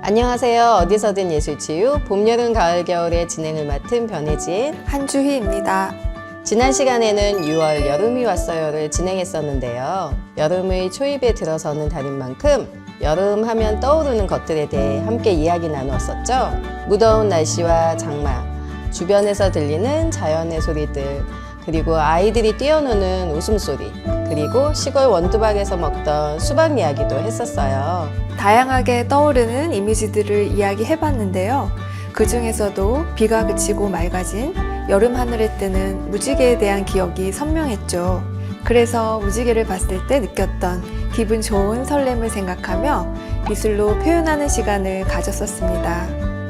안녕하세요. 어디서든 예술치유 봄, 여름, 가을, 겨울의 진행을 맡은 변혜진 한주희입니다. 지난 시간에는 6월 여름이 왔어요를 진행했었는데요. 여름의 초입에 들어서는 달인 만큼 여름 하면 떠오르는 것들에 대해 함께 이야기 나누었었죠. 무더운 날씨와 장마, 주변에서 들리는 자연의 소리들, 그리고 아이들이 뛰어노는 웃음소리, 그리고 시골 원두박에서 먹던 수박 이야기도 했었어요. 다양하게 떠오르는 이미지들을 이야기해봤는데요. 그 중에서도 비가 그치고 맑아진 여름 하늘에 뜨는 무지개에 대한 기억이 선명했죠. 그래서 무지개를 봤을 때 느꼈던 기분 좋은 설렘을 생각하며 미술로 표현하는 시간을 가졌었습니다.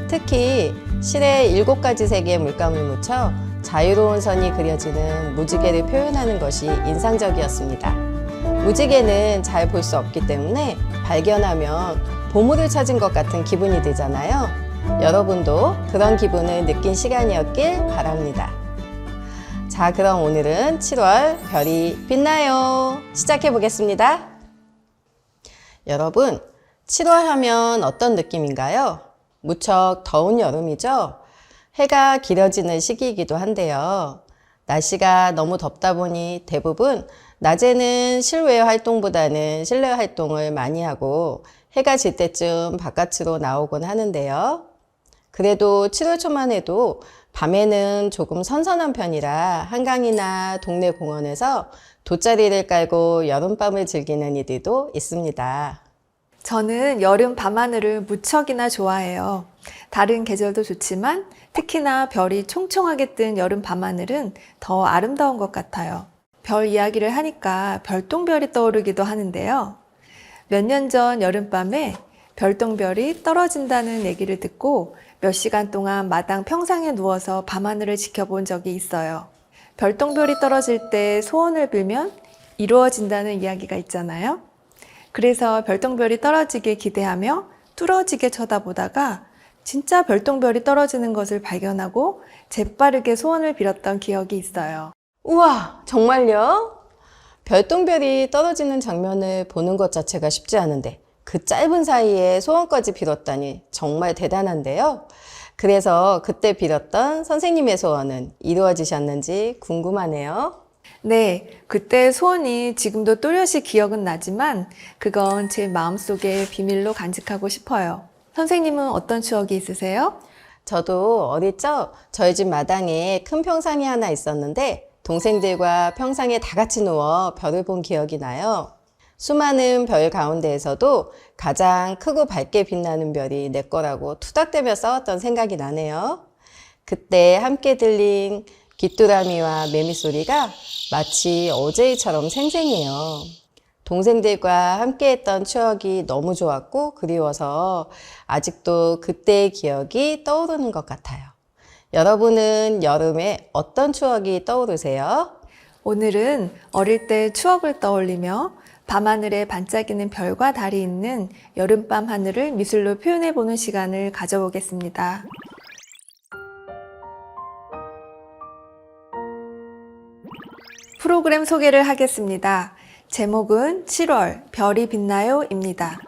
특히 실에 7가지 색의 물감을 묻혀 자유로운 선이 그려지는 무지개를 표현하는 것이 인상적이었습니다. 무지개는 잘 볼 수 없기 때문에 발견하면 보물을 찾은 것 같은 기분이 들잖아요. 여러분도 그런 기분을 느낀 시간이었길 바랍니다. 자, 그럼 오늘은 7월 별이 빛나요. 시작해 보겠습니다. 여러분, 7월 하면 어떤 느낌인가요? 무척 더운 여름이죠? 해가 길어지는 시기이기도 한데요. 날씨가 너무 덥다 보니 대부분 낮에는 실외 활동보다는 실내 활동을 많이 하고 해가 질 때쯤 바깥으로 나오곤 하는데요. 그래도 7월 초만 해도 밤에는 조금 선선한 편이라 한강이나 동네 공원에서 돗자리를 깔고 여름밤을 즐기는 이들도 있습니다. 저는 여름 밤하늘을 무척이나 좋아해요. 다른 계절도 좋지만 특히나 별이 총총하게 뜬 여름 밤하늘은 더 아름다운 것 같아요. 별 이야기를 하니까 별똥별이 떠오르기도 하는데요. 몇 년 전 여름밤에 별똥별이 떨어진다는 얘기를 듣고 몇 시간 동안 마당 평상에 누워서 밤하늘을 지켜본 적이 있어요. 별똥별이 떨어질 때 소원을 빌면 이루어진다는 이야기가 있잖아요. 그래서 별똥별이 떨어지길 기대하며 뚫어지게 쳐다보다가 진짜 별똥별이 떨어지는 것을 발견하고 재빠르게 소원을 빌었던 기억이 있어요. 우와, 정말요? 별똥별이 떨어지는 장면을 보는 것 자체가 쉽지 않은데 그 짧은 사이에 소원까지 빌었다니 정말 대단한데요. 그래서 그때 빌었던 선생님의 소원은 이루어지셨는지 궁금하네요. 네, 그때 소원이 지금도 또렷이 기억은 나지만 그건 제 마음속에 비밀로 간직하고 싶어요. 선생님은 어떤 추억이 있으세요? 저도 어릴 적 저희 집 마당에 큰 평상이 하나 있었는데 동생들과 평상에 다 같이 누워 별을 본 기억이 나요. 수많은 별 가운데에서도 가장 크고 밝게 빛나는 별이 내 거라고 투닥대며 싸웠던 생각이 나네요. 그때 함께 들린 귀뚜라미와 매미 소리가 마치 어제처럼 생생해요. 동생들과 함께했던 추억이 너무 좋았고 그리워서 아직도 그때의 기억이 떠오르는 것 같아요. 여러분은 여름에 어떤 추억이 떠오르세요? 오늘은 어릴 때 추억을 떠올리며 밤하늘에 반짝이는 별과 달이 있는 여름밤 하늘을 미술로 표현해보는 시간을 가져보겠습니다. 프로그램 소개를 하겠습니다. 제목은 7월 별이 빛나요 입니다.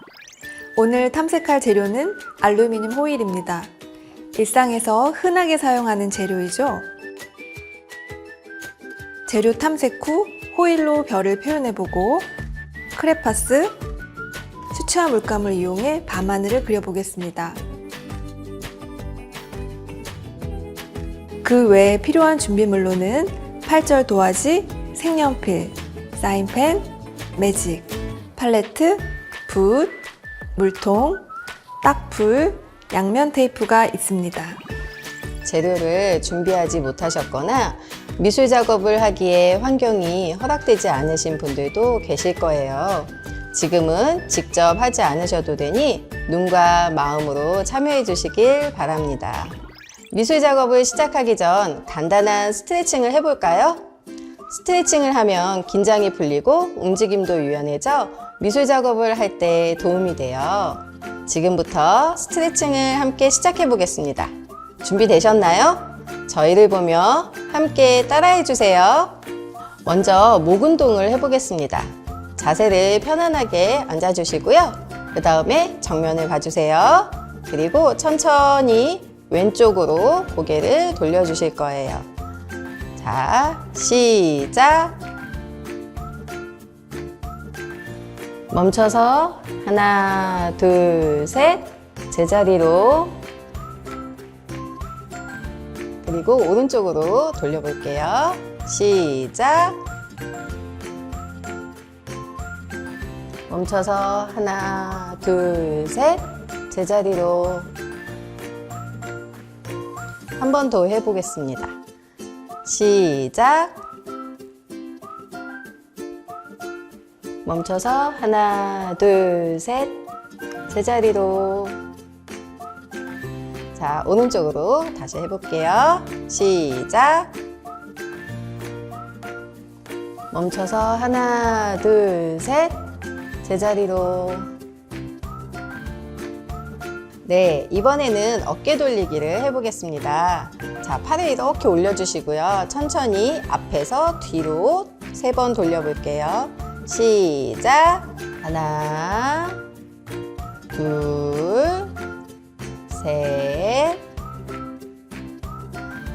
오늘 탐색할 재료는 알루미늄 호일입니다. 일상에서 흔하게 사용하는 재료이죠. 재료 탐색 후 호일로 별을 표현해보고 크레파스, 수채화 물감을 이용해 밤하늘을 그려보겠습니다. 그 외에 필요한 준비물로는 8절 도화지, 색연필, 사인펜, 매직, 팔레트, 붓, 물통, 딱풀, 양면 테이프가 있습니다. 재료를 준비하지 못하셨거나 미술 작업을 하기에 환경이 허락되지 않으신 분들도 계실 거예요. 지금은 직접 하지 않으셔도 되니 눈과 마음으로 참여해 주시길 바랍니다. 미술 작업을 시작하기 전 간단한 스트레칭을 해볼까요? 스트레칭을 하면 긴장이 풀리고 움직임도 유연해져 미술 작업을 할 때 도움이 돼요. 지금부터 스트레칭을 함께 시작해 보겠습니다. 준비되셨나요? 저희를 보며 함께 따라해 주세요. 먼저 목 운동을 해보겠습니다. 자세를 편안하게 앉아주시고요. 그 다음에 정면을 봐주세요. 그리고 천천히 왼쪽으로 고개를 돌려주실 거예요. 자, 시작. 멈춰서 하나, 둘, 셋. 제자리로. 그리고 오른쪽으로 돌려볼게요. 시작. 멈춰서 하나, 둘, 셋. 제자리로. 한 번 더 해보겠습니다. 시작. 멈춰서 하나, 둘, 셋. 제자리로. 자, 오른쪽으로 다시 해볼게요. 시작. 멈춰서 하나, 둘, 셋. 제자리로. 네, 이번에는 어깨 돌리기를 해보겠습니다. 자, 팔을 이렇게 올려주시고요. 천천히 앞에서 뒤로 3번 돌려볼게요. 시작. 하나, 둘, 셋.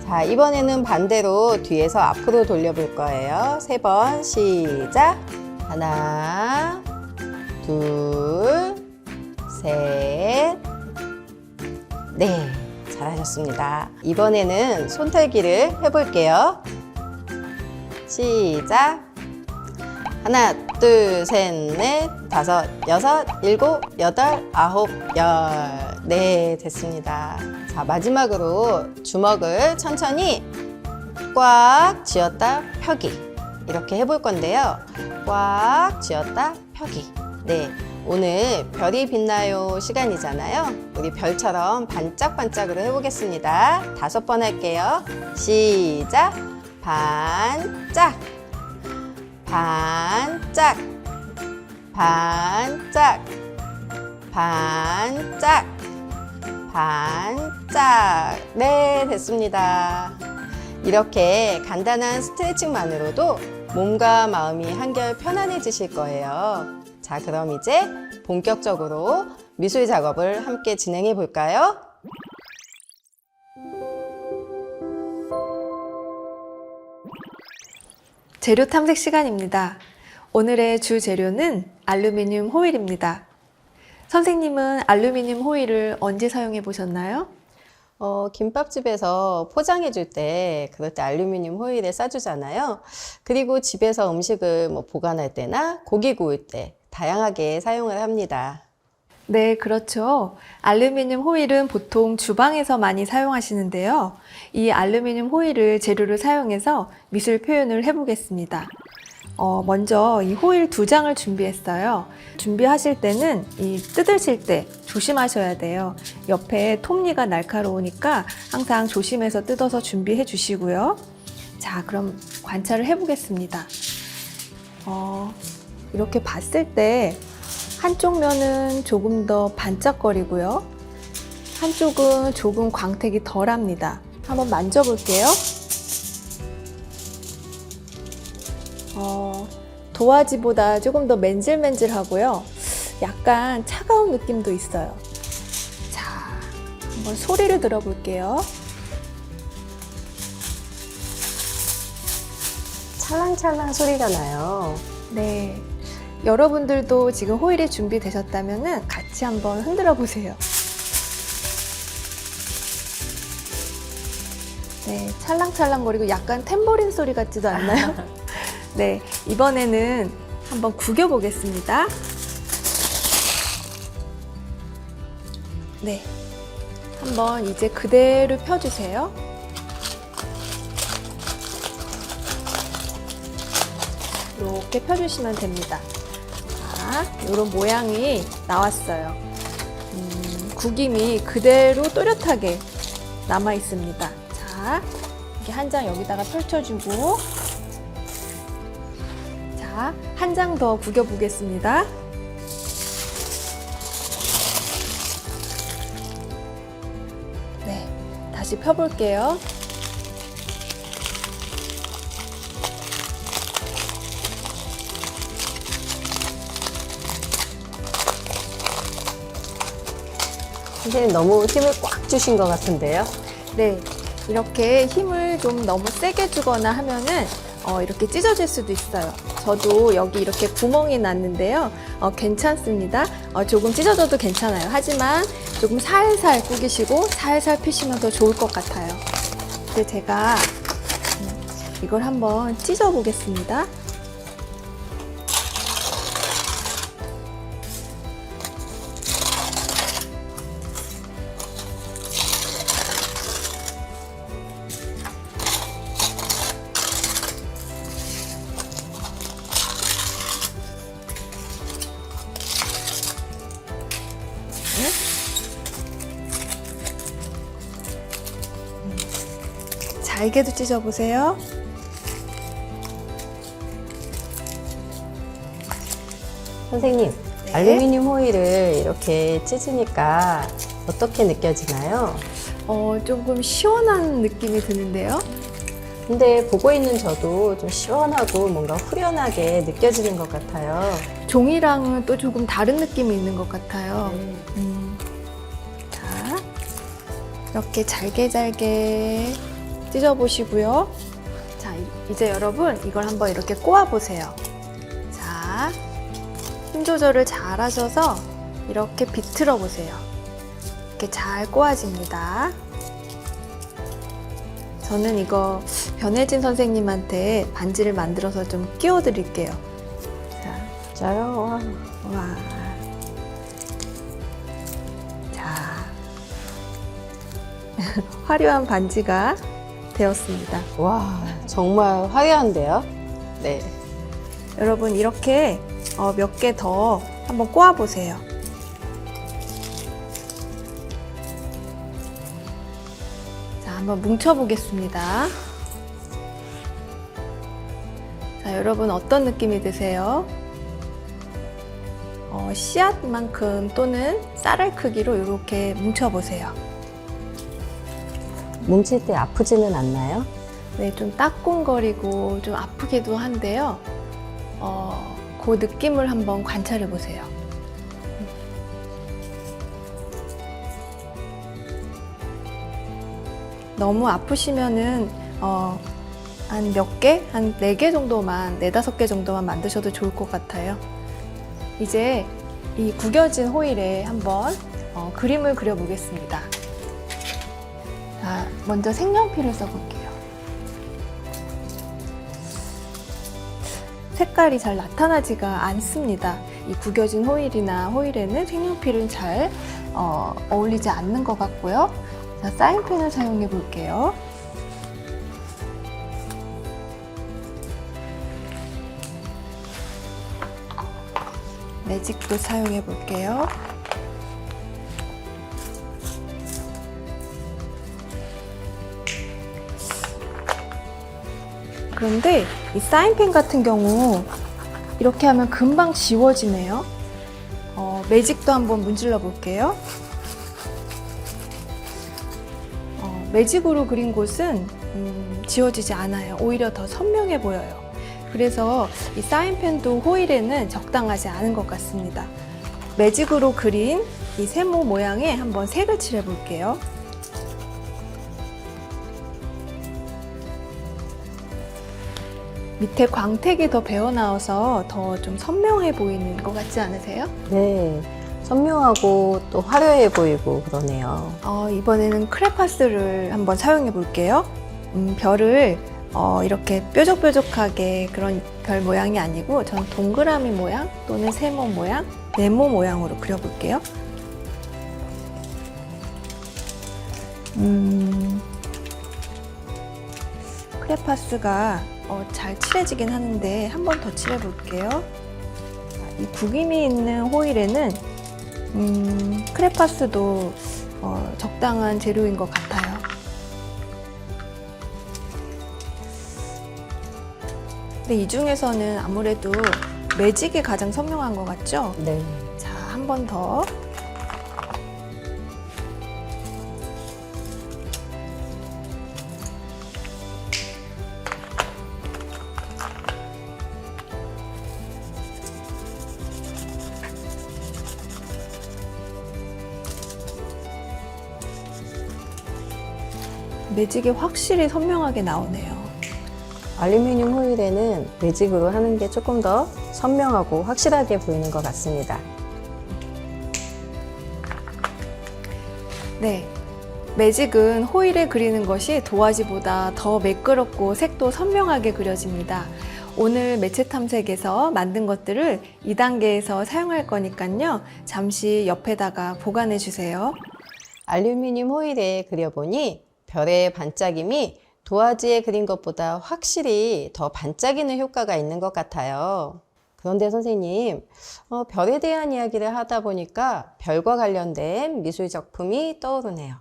자, 이번에는 반대로 뒤에서 앞으로 돌려볼 거예요. 3번. 시작. 하나, 둘, 셋. 네, 잘하셨습니다. 이번에는 손털기를 해볼게요. 시작. 하나, 둘, 셋, 넷, 다섯, 여섯, 일곱, 여덟, 아홉, 열. 네, 됐습니다. 자, 마지막으로 주먹을 천천히 꽉 쥐었다 펴기. 이렇게 해볼 건데요. 꽉 쥐었다 펴기. 네. 오늘 별이 빛나요 시간이잖아요. 우리 별처럼 반짝반짝으로 해보겠습니다. 5번 할게요. 시작. 반짝, 반짝, 반짝, 반짝, 반짝. 네, 됐습니다. 이렇게 간단한 스트레칭만으로도 몸과 마음이 한결 편안해지실 거예요. 자, 그럼 이제 본격적으로 미술 작업을 함께 진행해 볼까요? 재료 탐색 시간입니다. 오늘의 주 재료는 알루미늄 호일입니다. 선생님은 알루미늄 호일을 언제 사용해 보셨나요? 김밥집에서 포장해 줄 때, 그럴 때 알루미늄 호일에 싸주잖아요. 그리고 집에서 음식을 보관할 때나 고기 구울 때 다양하게 사용을 합니다. 네, 그렇죠. 알루미늄 호일은 보통 주방에서 많이 사용하시는데요. 이 알루미늄 호일을 재료를 사용해서 미술 표현을 해보겠습니다. 먼저 이 호일 2장을 준비했어요. 준비하실 때는 이 뜯으실 때 조심하셔야 돼요. 옆에 톱니가 날카로우니까 항상 조심해서 뜯어서 준비해 주시고요. 자, 그럼 관찰을 해보겠습니다. 이렇게 봤을 때 한쪽 면은 조금 더 반짝거리고요. 한쪽은 조금 광택이 덜합니다. 한번 만져볼게요. 도화지보다 조금 더 맨질맨질하고요. 약간 차가운 느낌도 있어요. 자, 한번 소리를 들어볼게요. 찰랑찰랑 소리가 나요. 네. 여러분들도 지금 호일이 준비되셨다면 같이 한번 흔들어 보세요. 네, 찰랑찰랑거리고 약간 탬버린 소리 같지도 않나요? 네, 이번에는 한번 구겨 보겠습니다. 네, 한번 이제 그대로 펴주세요. 이렇게 펴주시면 됩니다. 자, 이런 모양이 나왔어요. 구김이 그대로 또렷하게 남아 있습니다. 자, 이렇게 한 장 여기다가 펼쳐주고, 자, 한 장 더 구겨 보겠습니다. 네, 다시 펴볼게요. 선생님 너무 힘을 꽉 주신 것 같은데요. 네, 이렇게 힘을 좀 너무 세게 주거나 하면은 이렇게 찢어질 수도 있어요. 저도 여기 이렇게 구멍이 났는데요. 괜찮습니다. 조금 찢어져도 괜찮아요. 하지만 조금 살살 구기시고 살살 피시면 더 좋을 것 같아요. 이제 제가 이걸 한번 찢어 보겠습니다. 잘게도 찢어보세요. 선생님, 네. 알루미늄 호일을 이렇게 찢으니까 어떻게 느껴지나요? 조금 시원한 느낌이 드는데요. 근데 보고 있는 저도 좀 시원하고 뭔가 후련하게 느껴지는 것 같아요. 종이랑은 또 조금 다른 느낌이 있는 것 같아요. 자, 이렇게 잘게 찢어보시고요. 자, 이제 여러분 이걸 한번 이렇게 꼬아보세요. 자, 힘 조절을 잘 하셔서 이렇게 비틀어 보세요. 이렇게 잘 꼬아집니다. 저는 이거 변혜진 선생님한테 반지를 만들어서 좀 끼워 드릴게요. 자, 진짜요? 와. 자, 화려한 반지가 되었습니다. 와, 정말 화려한데요? 네. 여러분 이렇게 몇 개 더 한번 꼬아 보세요. 자, 한번 뭉쳐 보겠습니다. 자, 여러분 어떤 느낌이 드세요? 씨앗만큼 또는 쌀알 크기로 이렇게 뭉쳐 보세요. 뭉칠 때 아프지는 않나요? 네, 좀 따끔거리고 좀 아프기도 한데요. 그 느낌을 한번 관찰해 보세요. 너무 아프시면은 한 몇 개? 한 4개 정도만, 4, 5개 정도만 만드셔도 좋을 것 같아요. 이제 이 구겨진 호일에 한번 그림을 그려보겠습니다. 자, 먼저 색연필을 써볼게요. 색깔이 잘 나타나지가 않습니다. 이 구겨진 호일이나 호일에는 색연필은 잘 어울리지 않는 것 같고요. 자, 사인펜을 사용해 볼게요. 매직도 사용해 볼게요. 그런데 이 사인펜 같은 경우 이렇게 하면 금방 지워지네요. 매직도 한번 문질러 볼게요. 매직으로 그린 곳은 지워지지 않아요. 오히려 더 선명해 보여요. 그래서 이 사인펜도 호일에는 적당하지 않은 것 같습니다. 매직으로 그린 이 세모 모양에 한번 색을 칠해 볼게요. 밑에 광택이 더 배어나와서 더 좀 선명해 보이는 것 같지 않으세요? 네. 선명하고 또 화려해 보이고 그러네요. 이번에는 크레파스를 한번 사용해 볼게요. 별을 이렇게 뾰족뾰족하게 그런 별 모양이 아니고 전 동그라미 모양 또는 세모 모양, 네모 모양으로 그려볼게요. 크레파스가 잘 칠해지긴 하는데 한 번 더 칠해볼게요. 이 구김이 있는 호일에는 크레파스도 적당한 재료인 것 같아요. 근데 이 중에서는 아무래도 매직이 가장 선명한 것 같죠? 네. 자, 한 번 더. 매직이 확실히 선명하게 나오네요. 알루미늄 호일에는 매직으로 하는 게 조금 더 선명하고 확실하게 보이는 것 같습니다. 네, 매직은 호일에 그리는 것이 도화지보다 더 매끄럽고 색도 선명하게 그려집니다. 오늘 매체 탐색에서 만든 것들을 2단계에서 사용할 거니까요. 잠시 옆에다가 보관해 주세요. 알루미늄 호일에 그려보니 별의 반짝임이 도화지에 그린 것보다 확실히 더 반짝이는 효과가 있는 것 같아요. 그런데 선생님, 별에 대한 이야기를 하다 보니까 별과 관련된 미술 작품이 떠오르네요.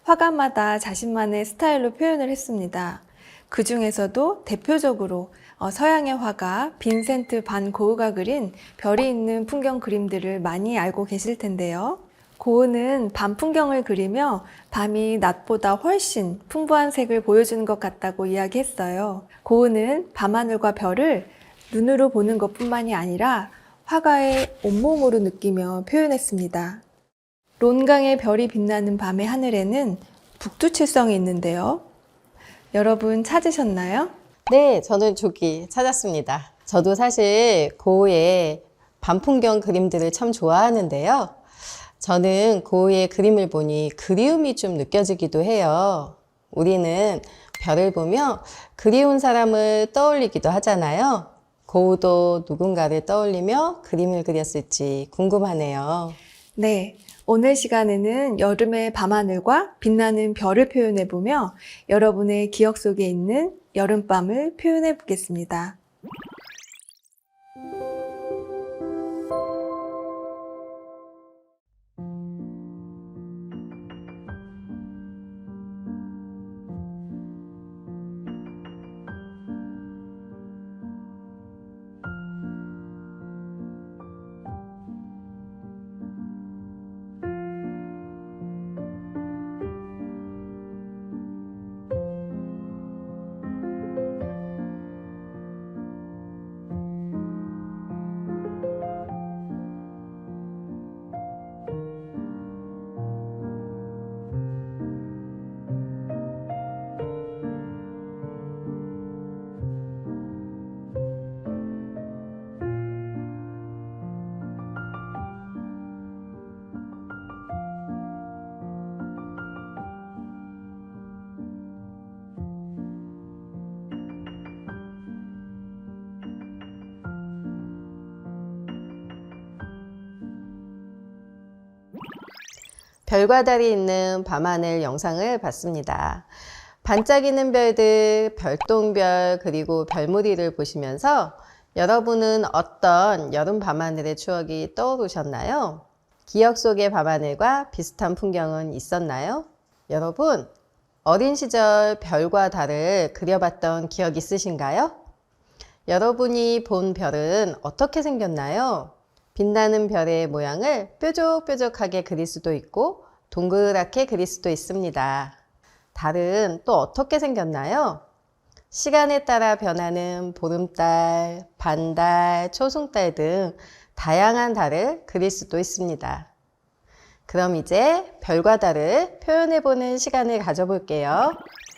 화가마다 자신만의 스타일로 표현을 했습니다. 그 중에서도 대표적으로 서양의 화가 빈센트 반 고흐가 그린 별이 있는 풍경 그림들을 많이 알고 계실 텐데요. 고흐는 밤 풍경을 그리며 밤이 낮보다 훨씬 풍부한 색을 보여주는 것 같다고 이야기했어요. 고흐는 밤하늘과 별을 눈으로 보는 것뿐만이 아니라 화가의 온몸으로 느끼며 표현했습니다. 론강의 별이 빛나는 밤의 하늘에는 북두칠성이 있는데요. 여러분 찾으셨나요? 네, 저는 조기 찾았습니다. 저도 사실 고흐의 밤 풍경 그림들을 참 좋아하는데요. 저는 고흐의 그림을 보니 그리움이 좀 느껴지기도 해요. 우리는 별을 보며 그리운 사람을 떠올리기도 하잖아요. 고흐도 누군가를 떠올리며 그림을 그렸을지 궁금하네요. 네, 오늘 시간에는 여름의 밤하늘과 빛나는 별을 표현해보며 여러분의 기억 속에 있는 여름밤을 표현해 보겠습니다. 별과 달이 있는 밤하늘 영상을 봤습니다. 반짝이는 별들, 별똥별, 그리고 별무리를 보시면서 여러분은 어떤 여름 밤하늘의 추억이 떠오르셨나요? 기억 속의 밤하늘과 비슷한 풍경은 있었나요? 여러분, 어린 시절 별과 달을 그려봤던 기억 있으신가요? 여러분이 본 별은 어떻게 생겼나요? 빛나는 별의 모양을 뾰족뾰족하게 그릴 수도 있고 동그랗게 그릴 수도 있습니다. 달은 또 어떻게 생겼나요? 시간에 따라 변하는 보름달, 반달, 초승달 등 다양한 달을 그릴 수도 있습니다. 그럼 이제 별과 달을 표현해보는 시간을 가져볼게요.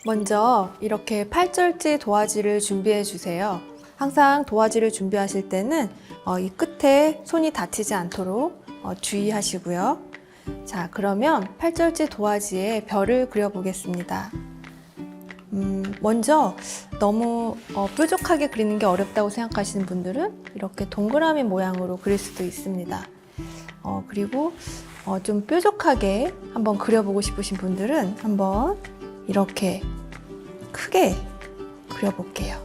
먼저 이렇게 8절지 도화지를 준비해 주세요. 항상 도화지를 준비하실 때는 이 끝에 손이 다치지 않도록 주의하시고요. 자, 그러면 8절지 도화지에 별을 그려보겠습니다. 먼저 너무 뾰족하게 그리는 게 어렵다고 생각하시는 분들은 이렇게 동그라미 모양으로 그릴 수도 있습니다. 그리고 좀 뾰족하게 한번 그려보고 싶으신 분들은 한번 이렇게 크게 그려볼게요.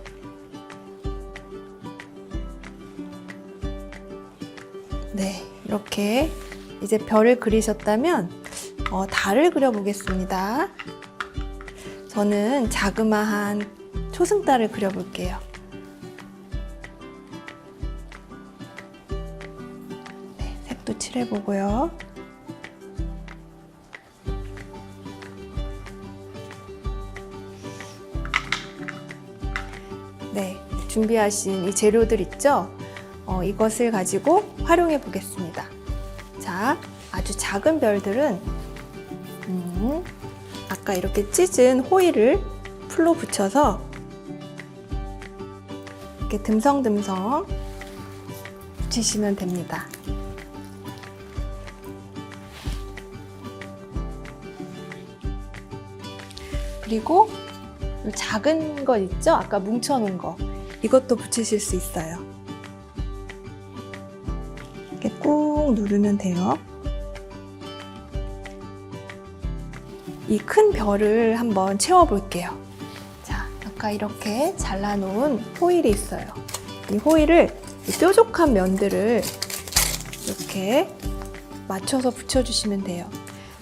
네, 이렇게 이제 별을 그리셨다면 달을 그려보겠습니다. 저는 자그마한 초승달을 그려볼게요. 네, 색도 칠해보고요. 네, 준비하신 이 재료들 있죠? 이것을 가지고 활용해 보겠습니다. 자, 아주 작은 별들은 아까 이렇게 찢은 호일을 풀로 붙여서 이렇게 듬성듬성 붙이시면 됩니다. 그리고 이 작은 거 있죠? 아까 뭉쳐놓은 거. 이것도 붙이실 수 있어요. 이렇게 꾹 누르면 돼요. 이 큰 별을 한번 채워볼게요. 자, 아까 이렇게 잘라놓은 호일이 있어요. 이 호일을 이 뾰족한 면들을 이렇게 맞춰서 붙여주시면 돼요.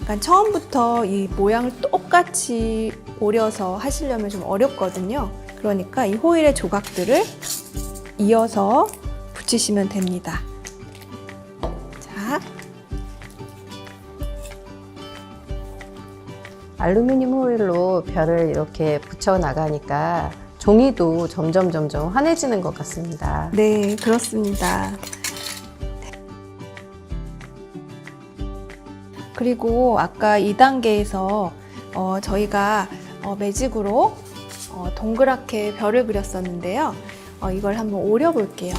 그러니까 처음부터 이 모양을 똑같이 오려서 하시려면 좀 어렵거든요. 그러니까 이 호일의 조각들을 이어서 붙이시면 됩니다. 자, 알루미늄 호일로 별을 이렇게 붙여 나가니까 종이도 점점 환해지는 것 같습니다. 네, 그렇습니다. 그리고 아까 2단계에서 저희가 매직으로 동그랗게 별을 그렸었는데요. 이걸 한번 오려 볼게요.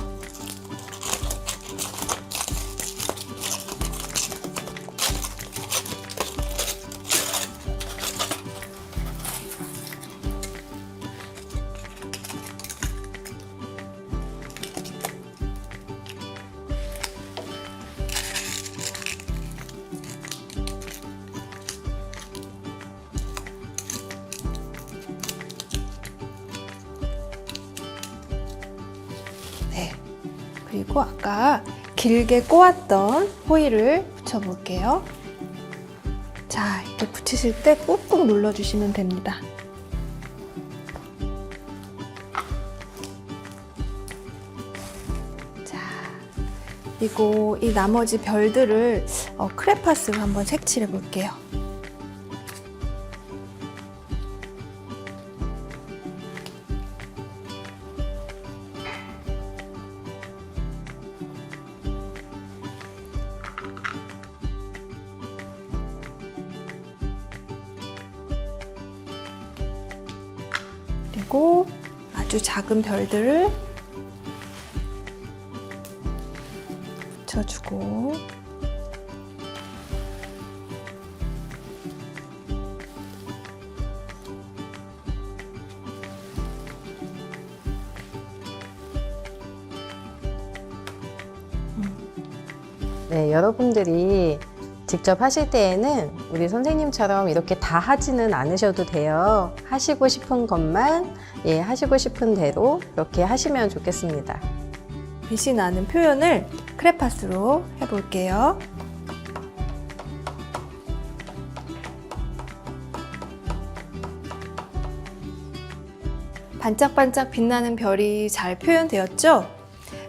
네. 그리고 아까 길게 꼬았던 호일을 붙여볼게요. 자, 이렇게 붙이실 때 꾹꾹 눌러주시면 됩니다. 자, 그리고 이 나머지 별들을 크레파스로 한번 색칠해 볼게요. 그리고 아주 작은 별들을 붙여주고 네, 여러분들이 직접 하실 때에는 우리 선생님처럼 이렇게 다 하지는 않으셔도 돼요. 하시고 싶은 것만 하시고 싶은 대로 이렇게 하시면 좋겠습니다. 빛이 나는 표현을 크레파스로 해볼게요. 반짝반짝 빛나는 별이 잘 표현되었죠?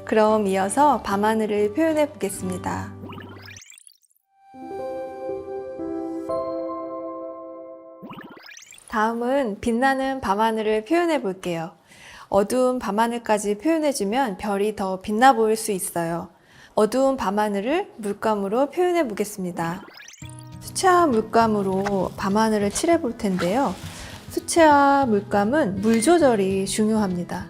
그럼 이어서 밤하늘을 표현해 보겠습니다. 다음은 빛나는 밤하늘을 표현해 볼게요. 어두운 밤하늘까지 표현해주면 별이 더 빛나 보일 수 있어요. 어두운 밤하늘을 물감으로 표현해 보겠습니다. 수채화 물감으로 밤하늘을 칠해 볼 텐데요. 수채화 물감은 물 조절이 중요합니다.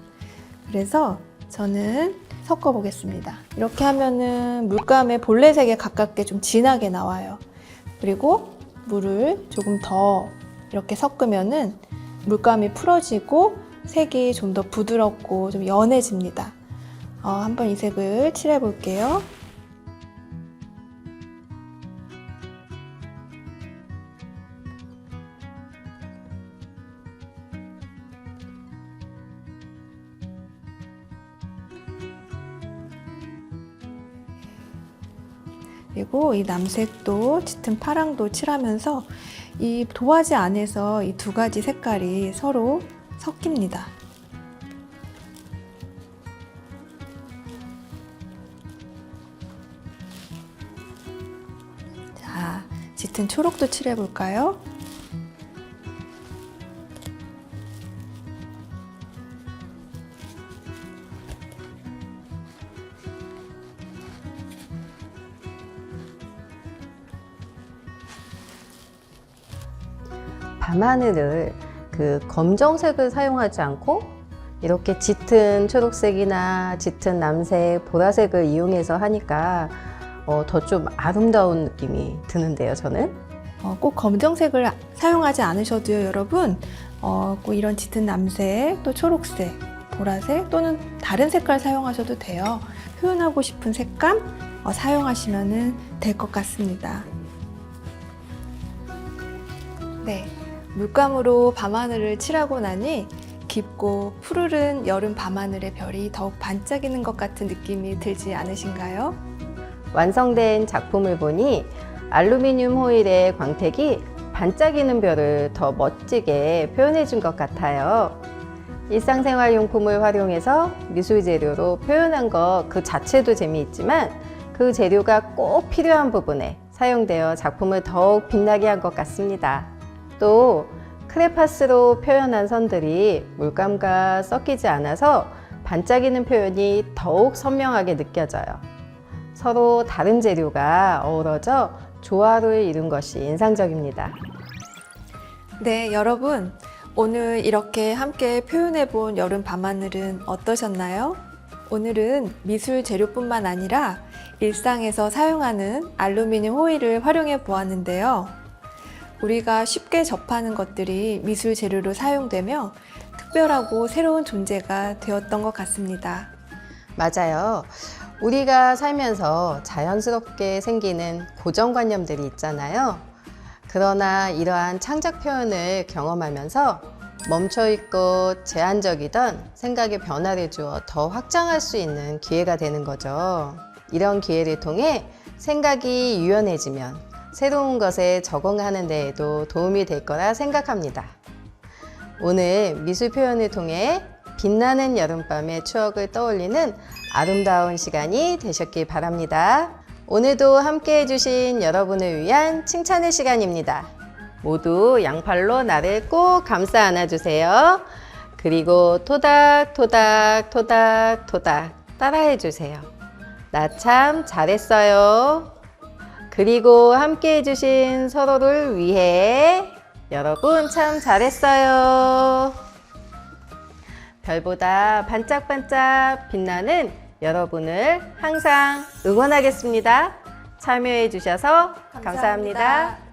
그래서 저는 섞어 보겠습니다. 이렇게 하면은 물감의 본래색에 가깝게 좀 진하게 나와요. 그리고 물을 조금 더 이렇게 섞으면은 물감이 풀어지고 색이 좀 더 부드럽고 좀 연해집니다. 한번 이 색을 칠해 볼게요. 그리고 이 남색도 짙은 파랑도 칠하면서 이 도화지 안에서 이 두 가지 색깔이 서로 섞입니다. 자, 짙은 초록도 칠해 볼까요? 밤하늘을 그 검정색을 사용하지 않고 이렇게 짙은 초록색이나 짙은 남색, 보라색을 이용해서 하니까 더 좀 아름다운 느낌이 드는데요, 저는. 꼭 검정색을 사용하지 않으셔도요, 여러분. 꼭 이런 짙은 남색, 또 초록색, 보라색 또는 다른 색깔 사용하셔도 돼요. 표현하고 싶은 색감 사용하시면 될 것 같습니다. 네, 물감으로 밤하늘을 칠하고 나니 깊고 푸르른 여름 밤하늘의 별이 더욱 반짝이는 것 같은 느낌이 들지 않으신가요? 완성된 작품을 보니 알루미늄 호일의 광택이 반짝이는 별을 더 멋지게 표현해 준 것 같아요. 일상생활용품을 활용해서 미술 재료로 표현한 것 그 자체도 재미있지만 그 재료가 꼭 필요한 부분에 사용되어 작품을 더욱 빛나게 한 것 같습니다. 또 크레파스로 표현한 선들이 물감과 섞이지 않아서 반짝이는 표현이 더욱 선명하게 느껴져요. 서로 다른 재료가 어우러져 조화를 이룬 것이 인상적입니다. 네, 여러분. 오늘 이렇게 함께 표현해본 여름 밤하늘은 어떠셨나요? 오늘은 미술 재료뿐만 아니라 일상에서 사용하는 알루미늄 호일을 활용해 보았는데요. 우리가 쉽게 접하는 것들이 미술 재료로 사용되며 특별하고 새로운 존재가 되었던 것 같습니다. 맞아요. 우리가 살면서 자연스럽게 생기는 고정관념들이 있잖아요. 그러나 이러한 창작 표현을 경험하면서 멈춰있고 제한적이던 생각의 변화를 주어 더 확장할 수 있는 기회가 되는 거죠. 이런 기회를 통해 생각이 유연해지면 새로운 것에 적응하는 데에도 도움이 될 거라 생각합니다. 오늘 미술 표현을 통해 빛나는 여름밤의 추억을 떠올리는 아름다운 시간이 되셨길 바랍니다. 오늘도 함께 해주신 여러분을 위한 칭찬의 시간입니다. 모두 양팔로 나를 꼭 감싸 안아주세요. 그리고 토닥토닥 토닥 토닥 따라해 주세요. 나 참 잘했어요. 그리고 함께 해주신 서로를 위해 여러분 참 잘했어요. 별보다 반짝반짝 빛나는 여러분을 항상 응원하겠습니다. 참여해 주셔서 감사합니다.